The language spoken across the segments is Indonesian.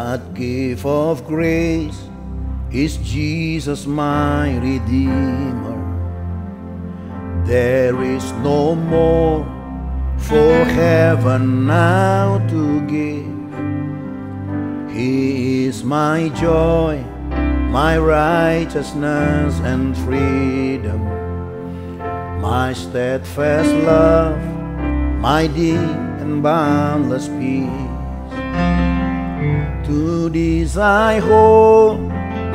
What gift of grace is Jesus my Redeemer? There is no more for heaven now to give. He is my joy, my righteousness and freedom, my steadfast love, my deep and boundless peace. To this I hold,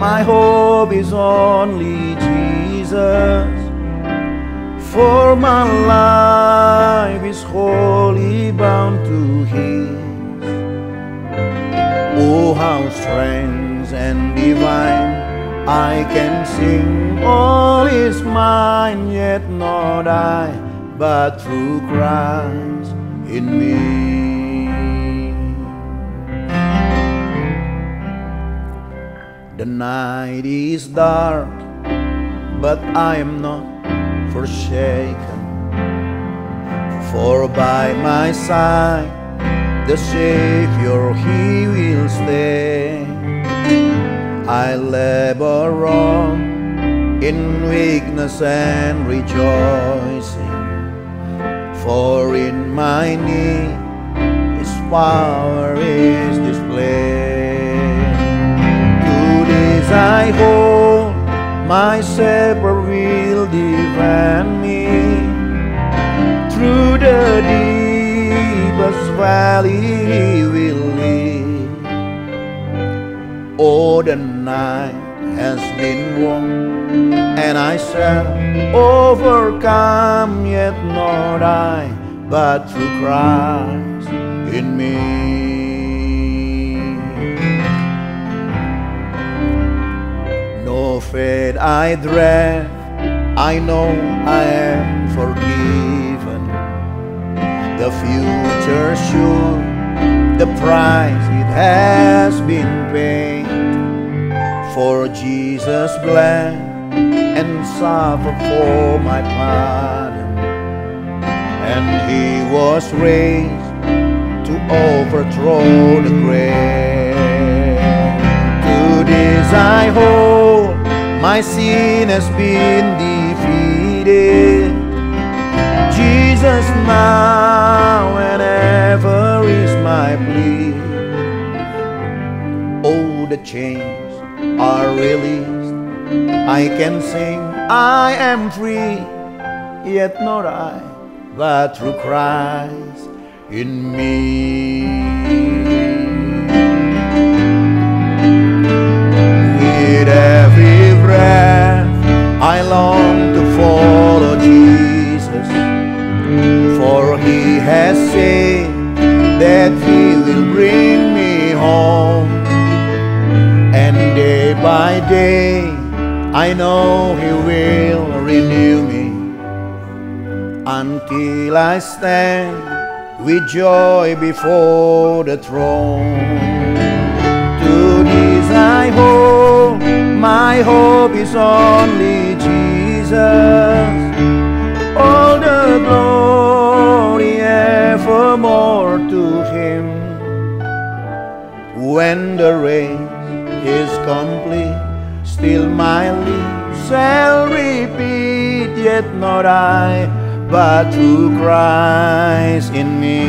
my hope is only Jesus, for my life is wholly bound to His. Oh, how strange and divine, I can sing all is mine, yet not I, but through Christ in me. The night is dark, but I am not forsaken, for by my side the Savior He will stay. I labor on in weakness and rejoicing, for in my need His power is displayed. To this I hold, my Savior will defend me through the deepest valley He will lead. Oh, the night has been warm, and I shall overcome, yet not I, but through Christ in me. No fate I dread, I know I am forgiven. The future sure, the price it has been paid. For Jesus bled and suffered for my pardon, and He was raised to overthrow the grave. To this I hold, my sin has been defeated. Jesus now and ever is my plea. Oh, the chains are released, I can sing, I am free, yet not I, but through Christ in me. With every breath I long to follow Jesus, for He has said that He will bring me home. And day by day I know He will renew me, until I stand with joy before the throne. To this I hold, my hope is only Jesus. All the glory evermore to Him. When the race is complete, still my lips shall repeat, yet not I, but through Christ in me.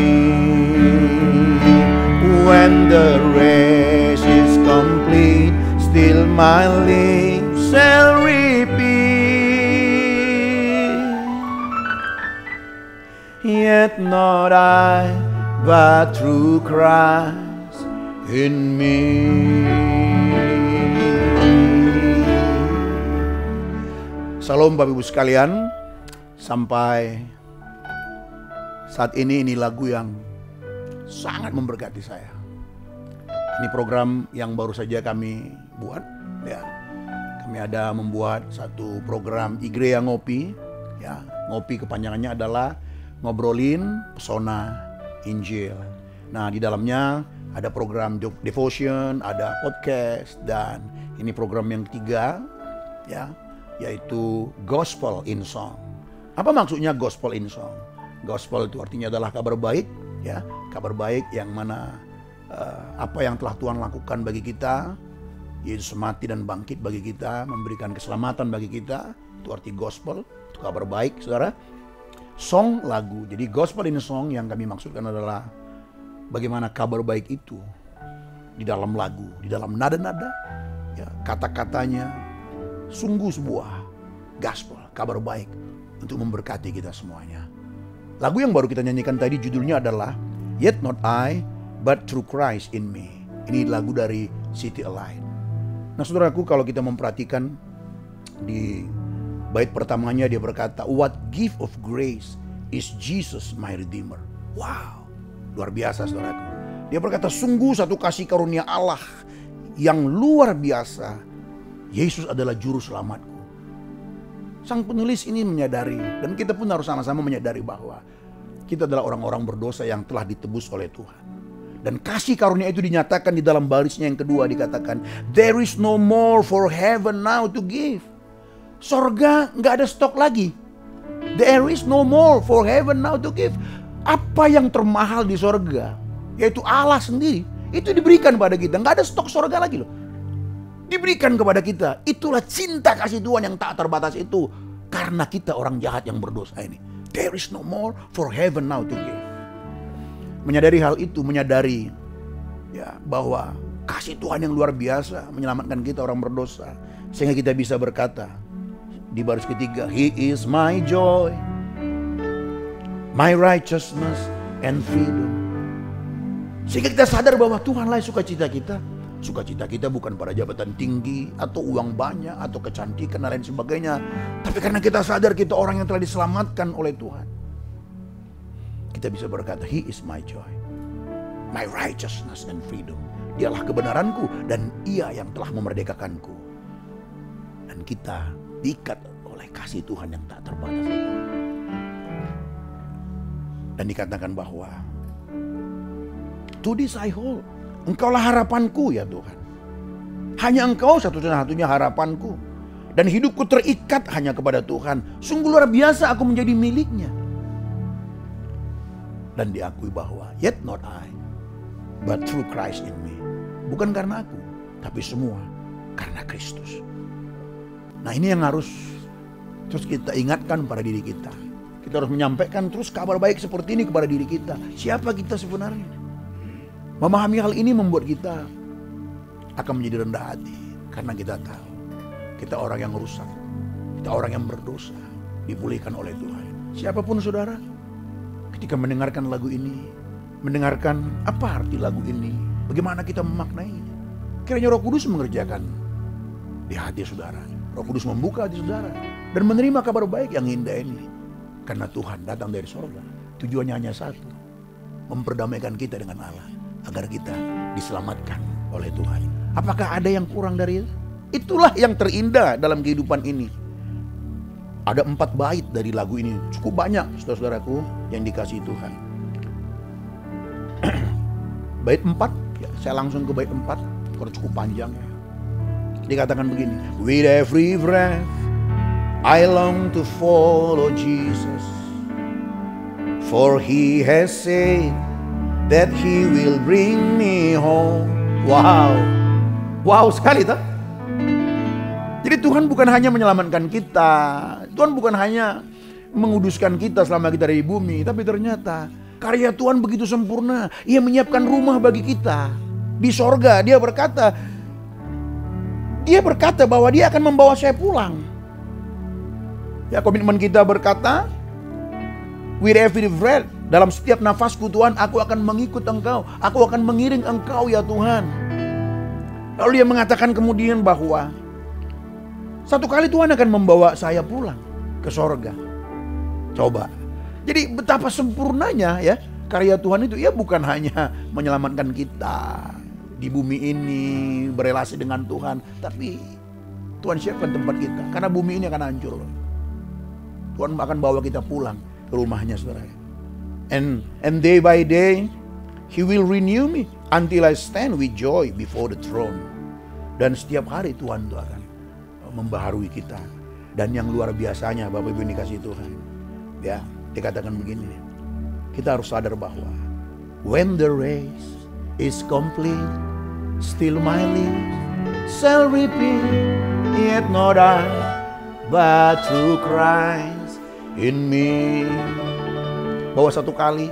When the race is complete, still my lips shall repeat, yet not I, but through Christ in me. Salam Bapak Ibu sekalian. Sampai saat ini lagu yang sangat memberkati saya. Ini program yang baru saja kami buat, ya. Kami ada membuat satu program Igrea Ngopi, ya. Ngopi kepanjangannya adalah ngobrolin pesona Injil. Nah, di dalamnya ada program devotion, ada podcast, dan ini program yang ketiga, ya, yaitu Gospel in Song. Apa maksudnya Gospel in Song? Gospel itu artinya adalah kabar baik, ya, kabar baik yang mana apa yang telah Tuhan lakukan bagi kita. Yesus mati dan bangkit bagi kita, memberikan keselamatan bagi kita. Itu arti gospel, itu kabar baik, saudara. Song, lagu. Jadi gospel in song yang kami maksudkan adalah bagaimana kabar baik itu di dalam lagu, di dalam nada-nada, ya, kata-katanya sungguh sebuah gospel, kabar baik untuk memberkati kita semuanya. Lagu yang baru kita nyanyikan tadi judulnya adalah Yet Not I, But Through Christ in Me. Ini lagu dari City Alight. Nah saudaraku, kalau kita memperhatikan di bait pertamanya dia berkata, What gift of grace is Jesus my Redeemer. Wow, luar biasa saudaraku. Dia berkata, sungguh satu kasih karunia Allah yang luar biasa. Yesus adalah juru selamatku. Sang penulis ini menyadari, dan kita pun harus sama-sama menyadari bahwa kita adalah orang-orang berdosa yang telah ditebus oleh Tuhan. Dan kasih karunia itu dinyatakan di dalam barisnya yang kedua, dikatakan, There is no more for heaven now to give. Sorga nggak ada stok lagi. There is no more for heaven now to give. Apa yang termahal di sorga, yaitu Allah sendiri, itu diberikan pada kita. Nggak ada stok sorga lagi loh. Diberikan kepada kita. Itulah cinta kasih Tuhan yang tak terbatas itu. Karena kita orang jahat yang berdosa ini. There is no more for heaven now to give. Menyadari hal itu, menyadari ya bahwa kasih Tuhan yang luar biasa menyelamatkan kita orang berdosa, sehingga kita bisa berkata di baris ketiga, He is my joy, my righteousness and freedom. Sehingga kita sadar bahwa Tuhanlah sukacita kita. Sukacita kita bukan pada jabatan tinggi atau uang banyak atau kecantikan dan lain sebagainya, tapi karena kita sadar kita orang yang telah diselamatkan oleh Tuhan. Kita bisa berkata, He is my joy, my righteousness and freedom. Dialah kebenaranku dan Ia yang telah memerdekakanku. Dan kita diikat oleh kasih Tuhan yang tak terbatas. Dan dikatakan bahwa to this I hold. Engkaulah harapanku ya Tuhan. Hanya Engkau satu-satunya harapanku. Dan hidupku terikat hanya kepada Tuhan. Sungguh luar biasa aku menjadi miliknya. Dan diakui bahwa yet not I, but through Christ in me. Bukan karena aku, tapi semua karena Kristus. Nah ini yang harus terus kita ingatkan pada diri kita. Kita harus menyampaikan terus kabar baik seperti ini kepada diri kita. Siapa kita sebenarnya? Memahami hal ini membuat kita akan menjadi rendah hati. Karena kita tahu kita orang yang rusak, kita orang yang berdosa, dipulihkan oleh Tuhan. Siapapun saudara, ketika mendengarkan lagu ini, mendengarkan apa arti lagu ini, bagaimana kita memaknainya, kiranya Roh Kudus mengerjakan di hati saudara. Roh Kudus membuka hati saudara dan menerima kabar baik yang indah ini. Karena Tuhan datang dari sorga, tujuannya hanya satu, memperdamaikan kita dengan Allah, agar kita diselamatkan oleh Tuhan. Apakah ada yang kurang dari itu? Itulah yang terindah dalam kehidupan ini. Ada 4 bait dari lagu ini, cukup banyak saudara-saudaraku yang dikasihi Tuhan. Bait 4, ya, saya langsung ke bait 4, karena cukup panjang ya. Dikatakan begini, With every breath I long to follow Jesus, for He has said that He will bring me home. Wow, wow sekali tak? Jadi Tuhan bukan hanya menyelamatkan kita, Tuhan bukan hanya menguduskan kita selama kita ada di bumi, tapi ternyata karya Tuhan begitu sempurna. Ia menyiapkan rumah bagi kita di sorga. Dia berkata bahwa Dia akan membawa saya pulang. Ya, komitmen kita berkata, with every breath, dalam setiap nafasku Tuhan, aku akan mengikut Engkau, aku akan mengiring Engkau ya Tuhan. Lalu Dia mengatakan kemudian bahwa satu kali Tuhan akan membawa saya pulang ke sorga. Coba. Jadi betapa sempurnanya ya karya Tuhan itu. Ia bukan hanya menyelamatkan kita di bumi ini, berelasi dengan Tuhan, tapi Tuhan siapkan tempat kita. Karena bumi ini akan hancur. Tuhan akan bawa kita pulang ke rumahnya saudara. And day by day He will renew me until I stand with joy before the throne. Dan setiap hari Tuhan itu akan membaharui kita. Dan yang luar biasanya Bapak Ibu yang dikasihi Tuhan, ya, dikatakan begini, kita harus sadar bahwa when the race is complete, still my lips shall repeat, yet not I, but through Christ in me. Bahwa satu kali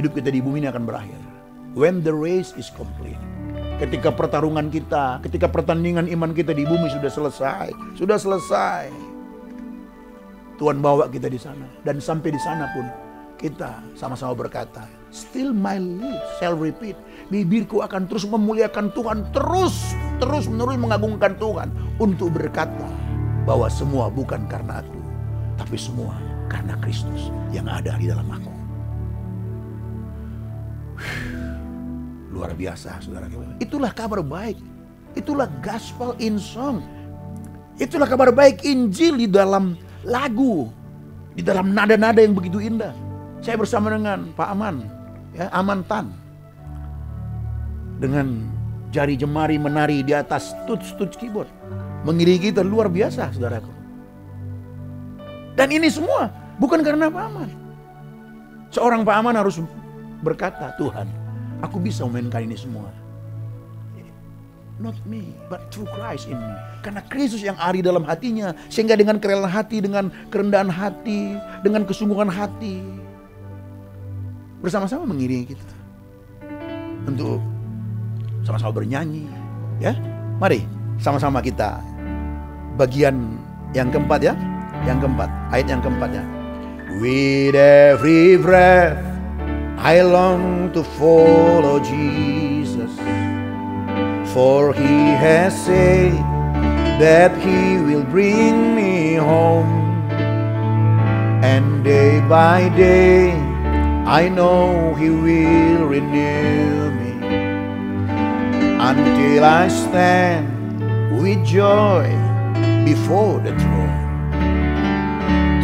hidup kita di bumi ini akan berakhir. When the race is complete. Ketika pertarungan kita, ketika pertandingan iman kita di bumi sudah selesai. Sudah selesai. Tuhan bawa kita di sana. Dan sampai di sana pun kita sama-sama berkata, still my lips shall repeat. Bibirku akan terus memuliakan Tuhan. Terus menerus mengagungkan Tuhan. Untuk berkata bahwa semua bukan karena aku, tapi semua karena Kristus yang ada di dalam aku. Luar biasa, saudara. Itulah kabar baik. Itulah gospel in song. Itulah kabar baik Injil di dalam lagu, di dalam nada-nada yang begitu indah. Saya bersama dengan Pak Aman, ya, Aman Tan, dengan jari jemari menari di atas tuts keyboard, mengiringi kita luar biasa, saudaraku. Dan ini semua bukan karena Pak Aman. Seorang Pak Aman harus berkata, Tuhan, aku bisa memainkan ini semua. Not me, but through Christ in me. Karena Kristus yang ada dalam hatinya. Sehingga dengan kerelaan hati, dengan kerendahan hati, dengan kesungguhan hati, bersama-sama mengiringi kita. Untuk sama-sama bernyanyi. Ya, mari sama-sama kita. Bagian yang keempat ya. Yang keempat, ayat yang keempat ya. With every breath I long to follow Jesus, for he has said that he will bring me home. And day by day I know he will renew me, until I stand with joy before the throne.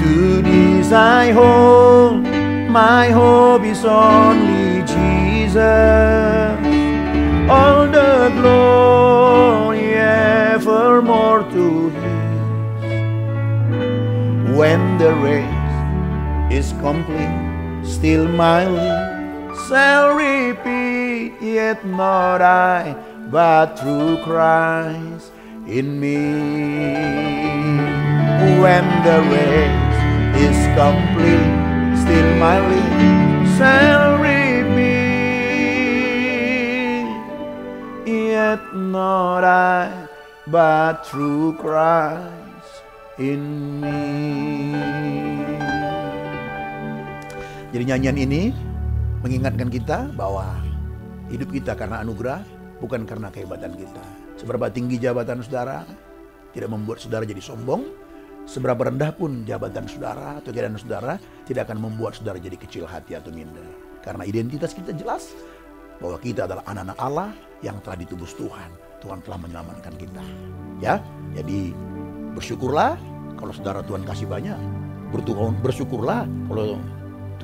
To this I hold, my hope is only Jesus. All the glory evermore to Him. When the race is complete, still my lips shall repeat, yet not I, but through Christ in me. When the race is complete, still my lips shall repeat, yet not I, but through Christ in me. Jadi nyanyian ini mengingatkan kita bahwa hidup kita karena anugerah, bukan karena kehebatan kita. Seberapa tinggi jabatan saudara tidak membuat saudara jadi sombong. Seberapa rendah pun jabatan saudara atau keadaan saudara tidak akan membuat saudara jadi kecil hati atau minder. Karena identitas kita jelas bahwa kita adalah anak-anak Allah yang telah ditebus Tuhan. Tuhan telah menyelamatkan kita. Ya, jadi bersyukurlah kalau saudara Tuhan kasih banyak. Bersyukurlah kalau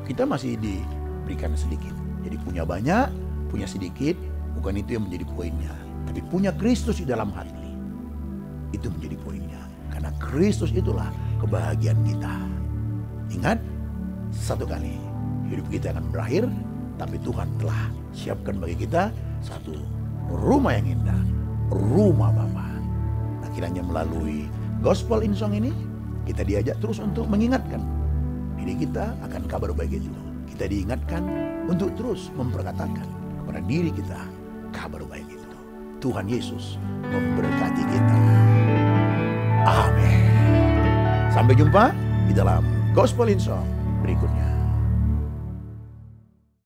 kita masih diberikan sedikit. Jadi punya banyak, punya sedikit, bukan itu yang menjadi poinnya. Tapi punya Kristus di dalam hati, itu menjadi poinnya. Karena Kristus itulah kebahagiaan kita. Ingat, satu kali hidup kita akan berakhir, tapi Tuhan telah siapkan bagi kita satu rumah yang indah, rumah Bapa. Nah, kiranya melalui Gospel in Song ini, kita diajak terus untuk mengingatkan diri kita akan kabar baik itu. Kita diingatkan untuk terus memperkatakan kepada diri kita kabar baik itu. Tuhan Yesus memberkati kita. Amin. Sampai jumpa di dalam Gospel in Song berikutnya.